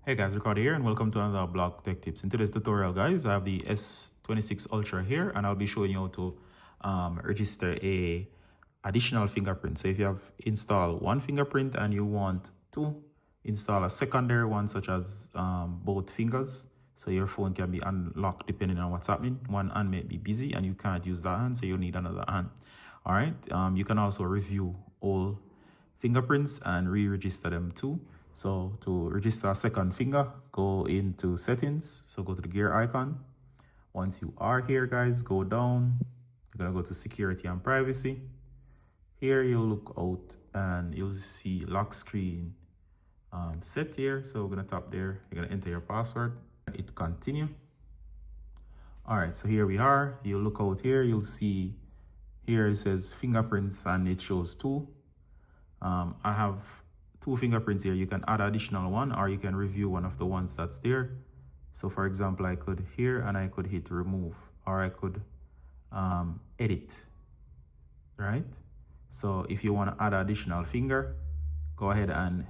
Hey guys, Ricardo here and welcome to another blog tech tips. In today's tutorial guys, I have the S26 Ultra here and I'll be showing you how to register a additional fingerprint. So if you have installed one fingerprint and you want to install a secondary one such as both fingers, so your phone can be unlocked depending on what's happening. One hand may be busy and you can't use that hand, so you need another hand. All right, you can also review all fingerprints and re-register them too. So to register a second finger, go into settings. So go to the gear icon. Once you are here, guys, go down. You're gonna go to security and privacy. Here you'll look out and you'll see lock screen set here. So we're gonna tap there. You're gonna enter your password. Hit continue. All right, so here we are. You'll look out here. You'll see here it says fingerprints and it shows two. I have two fingerprints here. You can add additional one or you can review one of the ones that's there. So for example, I could here and I could hit remove or I could edit, right? So if you want to add additional finger, go ahead and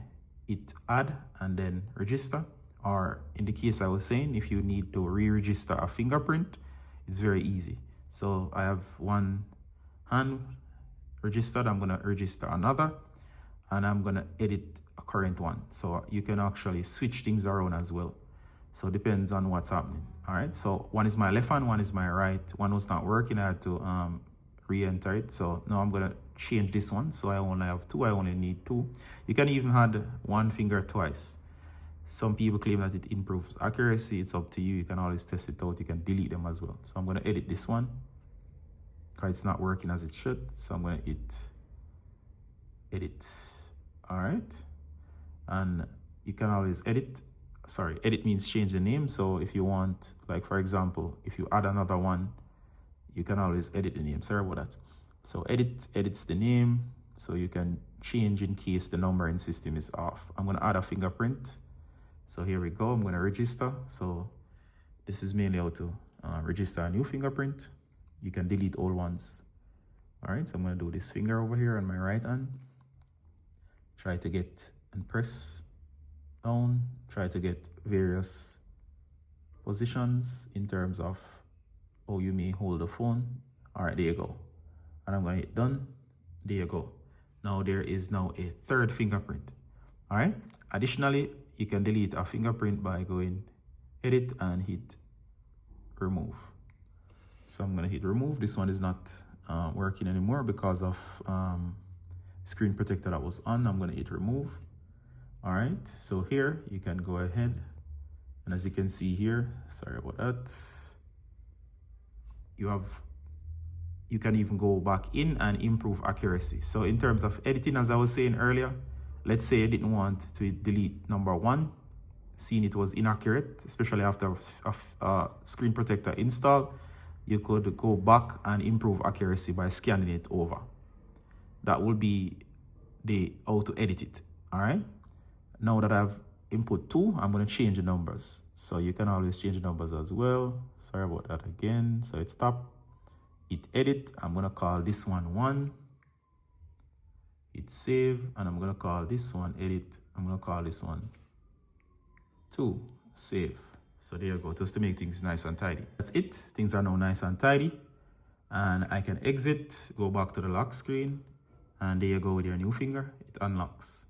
hit add and then register. Or in the case I was saying, if you need to re-register a fingerprint, it's very easy. So I have one hand registered. I'm going to register another and I'm going to edit a current one. So you can actually switch things around as well. So it depends on what's happening. All right, so one is my left hand, one is my right. One was not working, I had to re-enter it. So now I'm going to change this one. So I only have two, I only need two. You can even add one finger twice. Some people claim that it improves accuracy. It's up to you. You can always test it out. You can delete them as well. So I'm going to edit this one because it's not working as it should. So I'm going to hit edit. All right, and you can always edit. Edit means change the name. So if you want, like for example, if you add another one, you can always edit the name. Sorry about that. So edits the name, so you can change in case the numbering system is off. I'm going to add a fingerprint. So here we go. I'm going to register. So this is mainly how to register a new fingerprint. You can delete old ones. All right, so I'm going to do this finger over here on my right hand. Try to get and press down. Try to get various positions in terms of how you may hold the phone. All right, there you go. And I'm going to hit done. There you go. Now there is now a third fingerprint. All right. Additionally, you can delete a fingerprint by going edit and hit remove. So I'm going to hit remove. This one is not working anymore because of screen protector that was on. I'm going to hit remove. All right, so here you can go ahead and as you can see here, sorry about that, you can even go back in and improve accuracy. So in terms of editing, as I was saying earlier, let's say I didn't want to delete number one, seeing it was inaccurate, especially after a screen protector install, you could go back and improve accuracy by scanning it over. That will be the how to edit it. All right, now that I've input 2, I'm going to change the numbers, so you can always change the numbers as well. Sorry about that again. So it's stop, hit edit. I'm going to call this one 1, hit save, and I'm going to call this one edit. I'm going to call this one 2, save. So there you go, just to make things nice and tidy. That's it. Things are now nice and tidy, and I can exit, go back to the lock screen. And there you go with your new finger, it unlocks.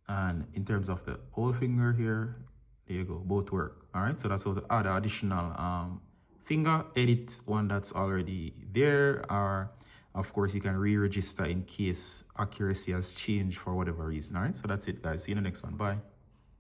And in terms of the old finger here, there you go, both work. All right, so that's how to add an additional finger, edit one that's already there, or of course you can re-register in case accuracy has changed for whatever reason. All right, so that's it guys, see you in the next one, bye.